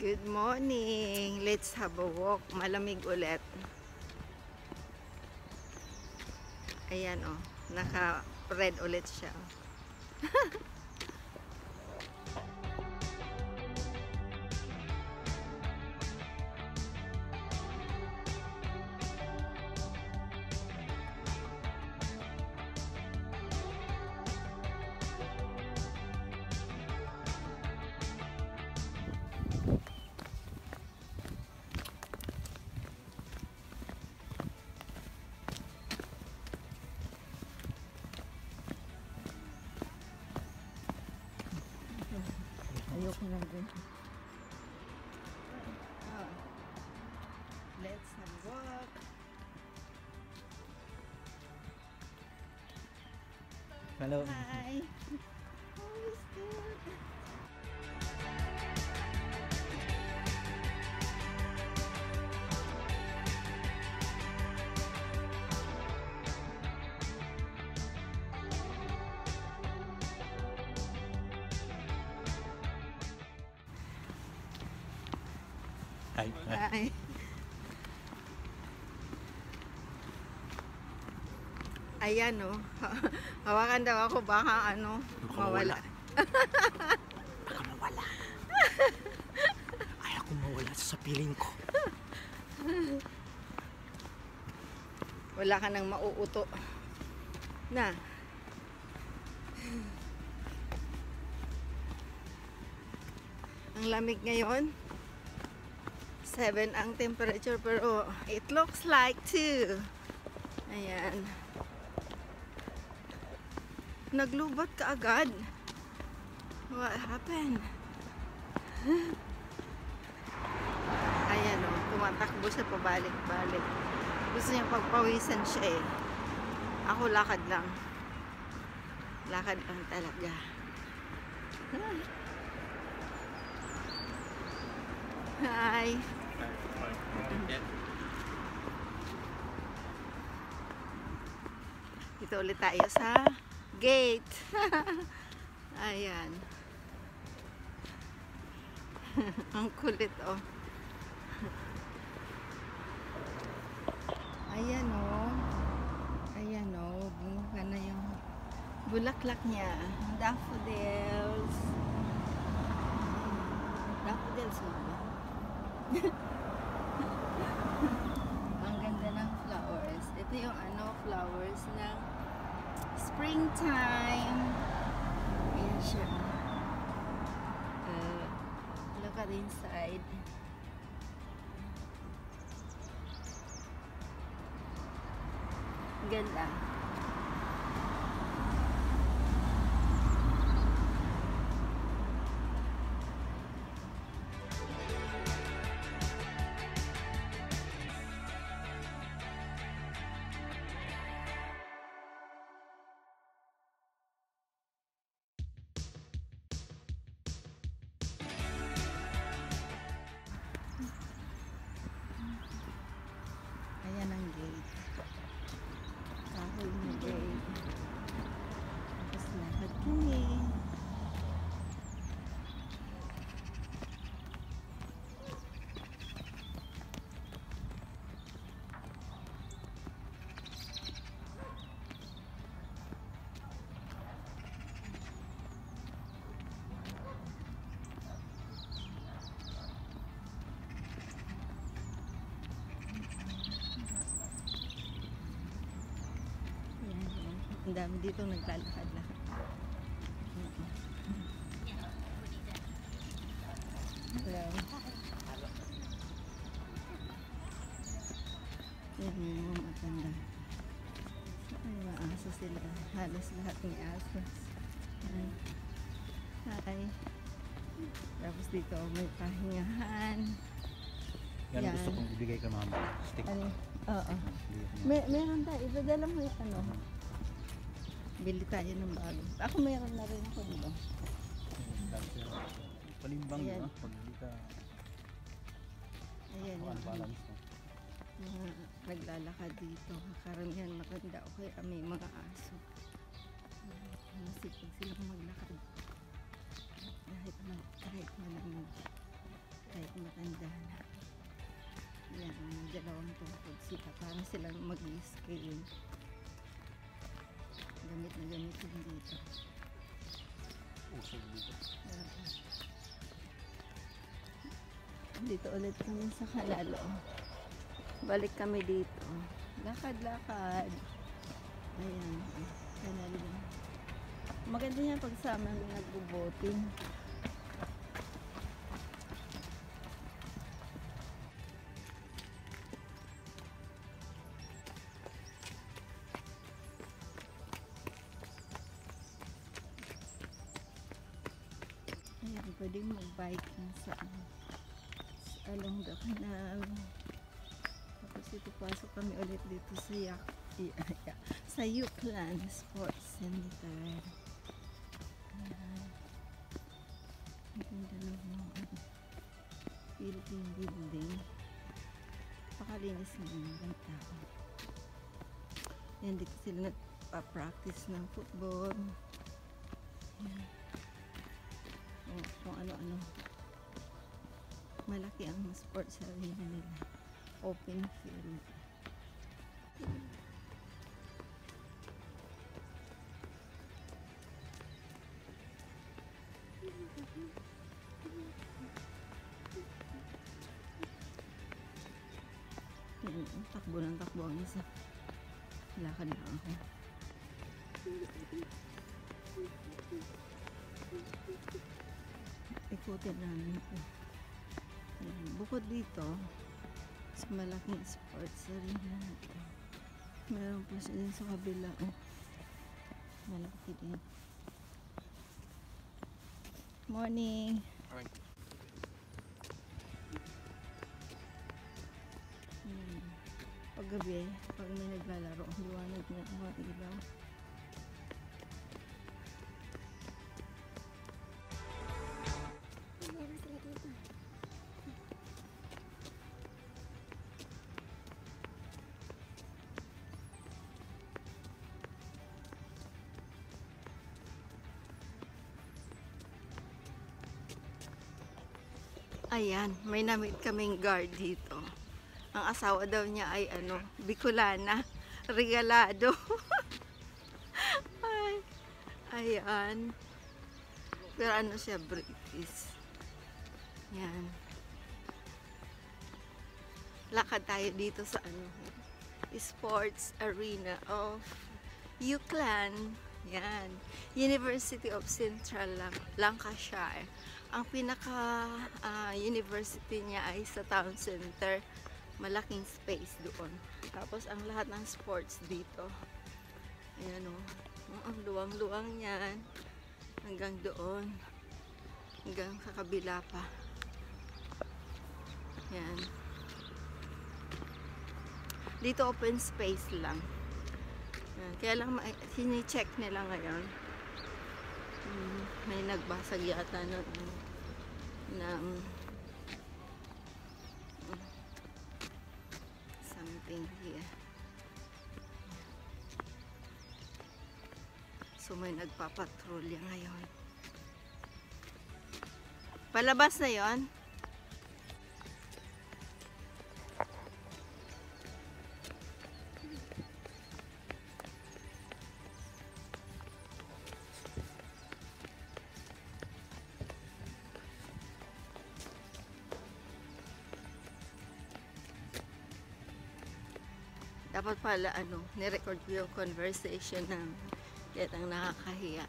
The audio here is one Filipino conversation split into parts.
Good morning. Let's have a walk. Malamig ulit. Ayan oh, naka-red ulit siya. Ayoko na din. Oh. Let's have a walk. Hello. Hi. Always good. Hi. Hi. Ayan oh. Hawakan daw ako baka ano, mawala. Baka mawala. Ayaw ko mawala sa piling ko. Wala ka nang mauuto. Na. Ang lamig ngayon. 7 ang temperature pero it looks like 2. Ayan. Naglubat ka agad. What happened? Ayan o, tumatakbo siya pabalik-balik. Gusto niya pagpawisan siya eh. Ako lakad lang. Lakad lang talaga. Hi. Dito ulit tayo sa gate. Ayan. Ang kulit oh. Ayan oh. Ayan oh. Bumuka na yung bulaklak niya. Daffodils. Daffodils mo ba? Ang ganda ng flowers. Ito yung ano, flowers ng springtime. Ayan siya. Look at inside. Ganda. Ayan ang gate. Kahoy na gate. Tapos lakad kami. Ang dami dito naglalakad-lakad. Hello. Yan yung mga matanda. Ay, maaso sila. Halos lahat ng aso. Hi. Tapos dito may pahingahan. Yan gusto kong ibigay kay mama. Stick. Ano? Oo. Meron tayo. Ipadala mo yung ano. Bili tayo ng bago. Ako meron na rin ako dito. Palimbang yun, pag hindi ka ayan yung balance mo. mga naglalakad dito. Karamihan maganda o kaya may mga aso. Masipag silang maglakad. Kahit malamig. Kahit para silang mag-scale. Gamit na gamit din dito. Usog dito. Dito ulit kami sa Kalalo. Balik kami dito. Lakad-lakad. Ayan. Kalalo. Maganda niya pagsama ng nagbo-boating. Ayan, pwedeng mag-biking sa along the canal. Tapos ito pasok kami ulit dito sa sa Yuklan Sports Center. Ayan. Ang ganda ng Philippine building. Pakalinis ng tao. Ayan, dito sila nagpa-practice ng football. Ayan. Kung ano-ano. Malaki ang sports arena nila. Open field. Takbo ng takbo ang isa. Lakad na ako. Ikutin namin ito. Bukod dito, sa malaking sports arena ito, meron pa siya din sa kabila. Malaki din. Morning! Alright. Paggabi, pag may naglalaro, liwanag na ang mga ilaw. Ayan, may namit kaming guard dito. Ang asawa daw niya ay Bicolana, regalado. Ay, ayan. Pero ano siya, British. Yan. Lakad tayo dito sa sports arena of Yuklan. Yan. University of Central Lancashire. Ang pinaka university niya ay sa town center. Malaking space doon. Tapos ang lahat ng sports dito. Ayan o. Ang luwang-luwang yan. Hanggang doon. Hanggang sa kabila pa. Yan. Dito open space lang. Yan. Kaya lang sini-check nila ngayon. May nagbasag yata ng something here. So may nagpapatrolya ngayon. Palabas na yon. Dapat pala ni-record ko yung conversation ng kitang nakakahiya.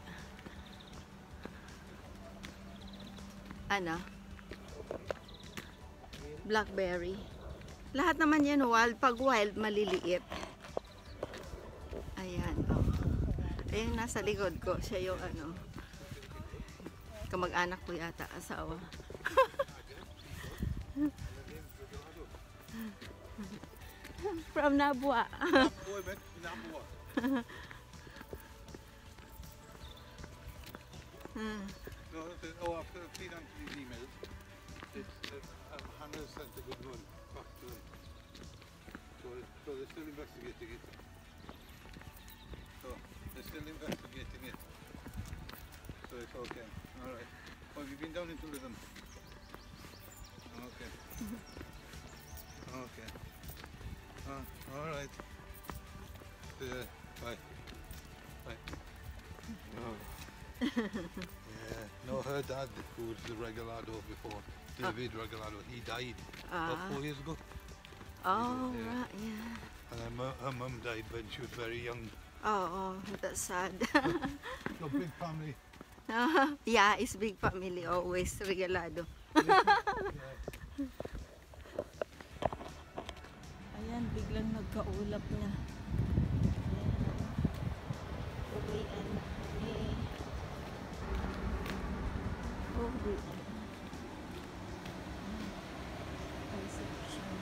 Blackberry. Lahat naman yan wild. Pag wild, maliliit. Ayan, Ayan, nasa likod ko. Siya yung kamag-anak ko yata, asawa. From Nabua. Och sidan till e-mail. Han har sänt ett good faktum. So they're still investigating it. So they're still investigating it. So it's okay. All right. Have you been down into Lytham? Okay. Okay. All right. Bye. Bye. Oh. Yeah. No, her dad, who was the Regalado before, David Regalado, he died about 4 years ago. Oh, Yeah. right, yeah. And then her mum died when she was very young. Oh, that's sad. So big family. Yeah, it's big family always, Regalado. Ayan, biglang nagkaulap na. Uwian na kami. Uwian. Reception.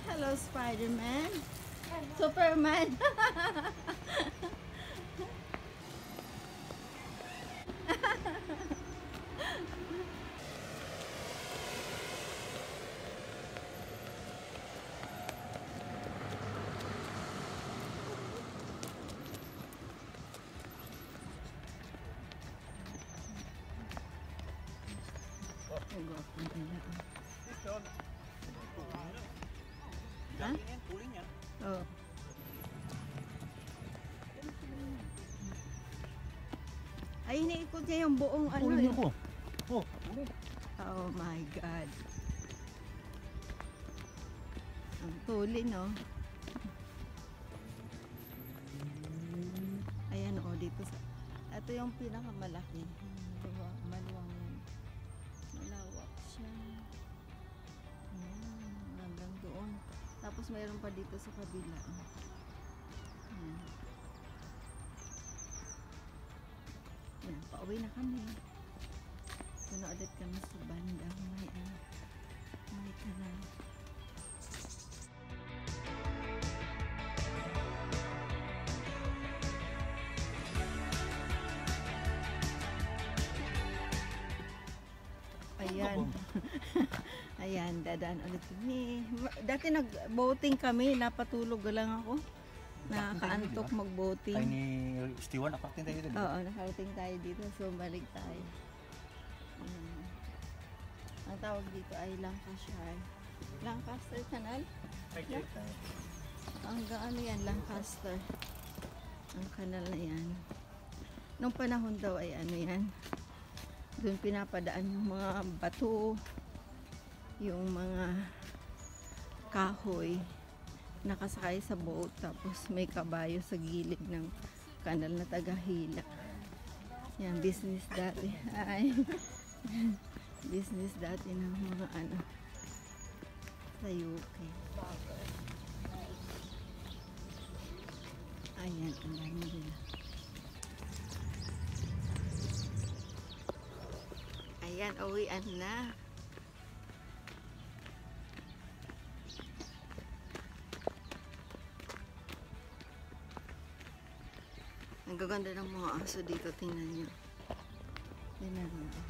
Hello, Spider-Man. Superman. Ha? Oh. Ay, iniikot niya yung buong ano. Uling eh. ako. Oh, uling. Oh my God. Ang tuli, no? Ayan, oh, dito sa... Ito yung pinakamalaki. Maluwang yan. Malawak siya. Ayan, hanggang doon. Tapos mayroon pa dito sa kabila. Ayan. Ayan, pauwi na kami. Puno ulit kami sa bandang may kanal. Ayan. Ayan, dadaan ulit kami. Dati nag-boating kami, napatulog lang ako. Nakakaantok Ay mag-boating. ni Stewart, nakaktin tayo dito. Oo, nakarating tayo dito. So, balik tayo. Ang tawag dito ay Lancashire. Lancaster Canal? Hanggang ano yan, Lancaster. Ang kanal na yan. Nung panahon daw ay ano yan. Doon pinapadaan yung mga bato, yung mga kahoy, nakasakay sa boat, tapos may kabayo sa gilid ng kanal na tagahila. Yan, business dati. Ay, business dati ng mga ano sa UK. Ayan, ang dami nila. Ayan, uwian na. Ang gaganda ng mga aso dito, tingnan nyo. Tingnan nyo.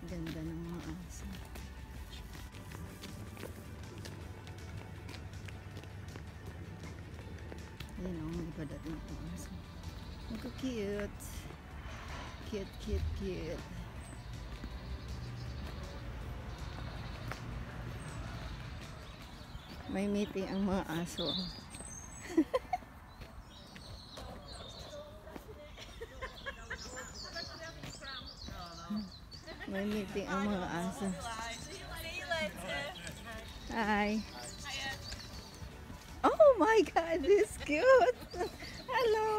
Ganda ng mga aso. Ayan o, may iba dating mga aso. Ang cute. Cute, cute, cute. May meeting ang mga aso. May meeting ang mga aso. Hi. Oh my God, this is cute. Hello.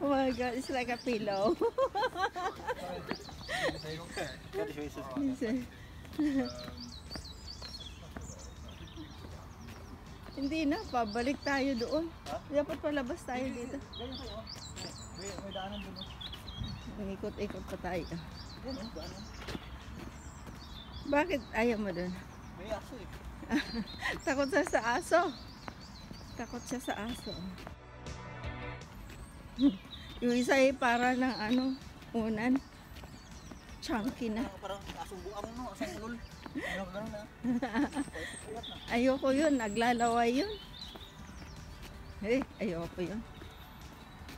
Oh my God, it's like a pillow. Hindi na, pabalik tayo doon. Dapat palabas tayo dito. May daanan doon. Ikot-ikot pa tayo. Bakit ayaw mo doon? May aso eh. Takot siya sa aso. Takot siya sa aso. Yung isa ay para ng ano, unan. Chunky na. Parang asong buang no, asong ulol. Ano ka na? Ayoko yun, naglalaway yun. Ayoko yun.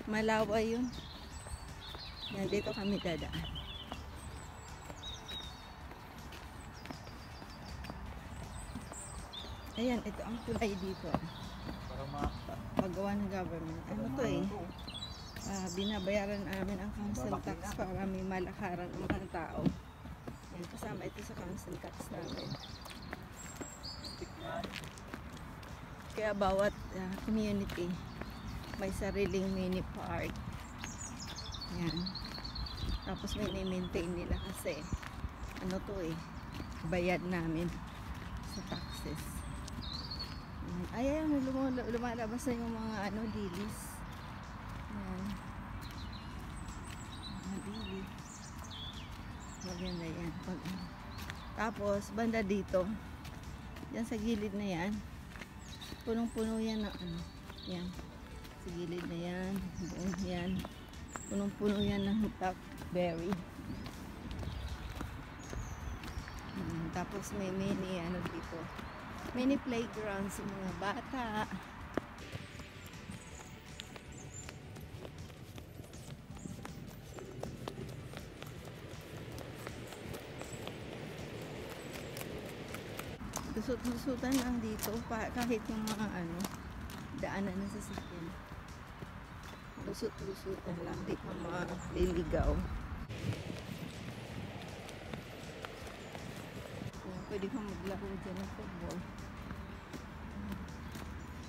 Malaway yun. Yan, dito kami dadaan. Ayan, ito ang tulay dito. Para Paggawa ng government. Ano to eh? Binabayaran namin ang council tax para may malakaran ang mga tao. Yan, kasama ito sa council tax namin. Kaya bawat community may sariling mini park. Yan. Tapos may maintain nila kasi ano to eh, bayad namin sa taxes. Ayan, lumalabas na yung mga ano, dilis. Ayan. Mga dilis. Maganda yan. Tapos, banda dito. Yan sa gilid na yan. Punong-puno yan na ano. Yan. Sa gilid na yan. Doon yan. Punong-puno yan ng blackberry. Tapos may mini ano dito. Mini playground sa mga bata. Lusot-lusutan lang dito kahit yung mga ano daanan na sasakyan. Lusot-lusutan lang, di pa maliligaw. Pwede kang maglaro dyan ng football.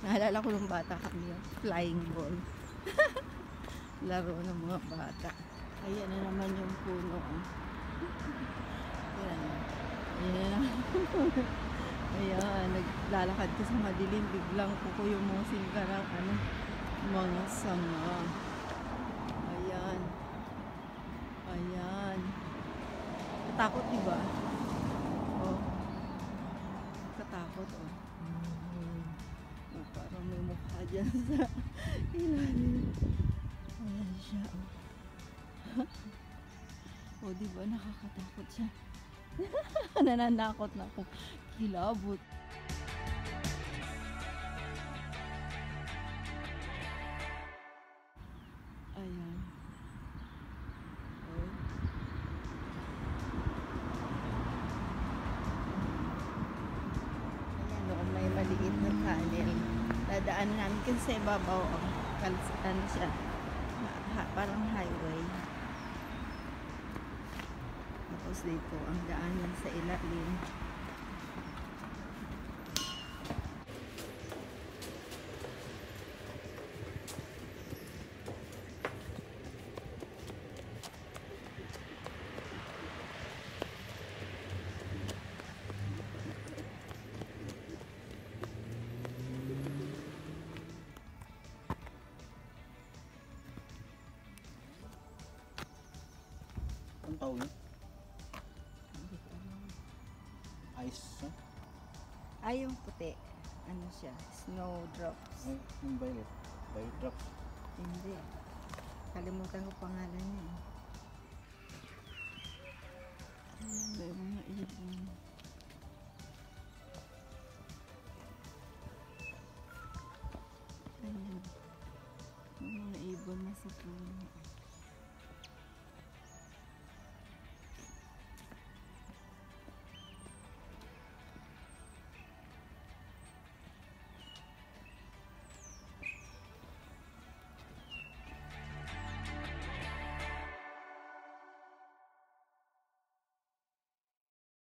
Naalala ko nung bata kami yung flying ball. Laro ng mga bata. Ayan na naman yung puno. Ayan. Ayan. Ayan. Naglalakad ka sa madilim. Biglang kukuyumusin ka ng ano, mga sanga. Ayan. Ayan. Takot diba? Oh. Katakot oh. Oh, parang may mukha dyan sa ilalim. Ayan siya oh. Oh, diba nakakatakot siya. Nananakot na ako. Kilabot. Ayan. Oh. Ayan o, may maliit na tunnel. Dadaanan namin kasi sa ibabaw o. Ano siya. Parang highway. Tapos dito ang daanan sa ilalim. ang tawag niya? Ice, no? Ay, yung puti. Ano siya? Snowdrops. Ay, yung violet. Violet drops. Hindi. Kalimutan ko pangalan niya. Ayan, may mga ibon. Ayan. May mga ibon na sa puno.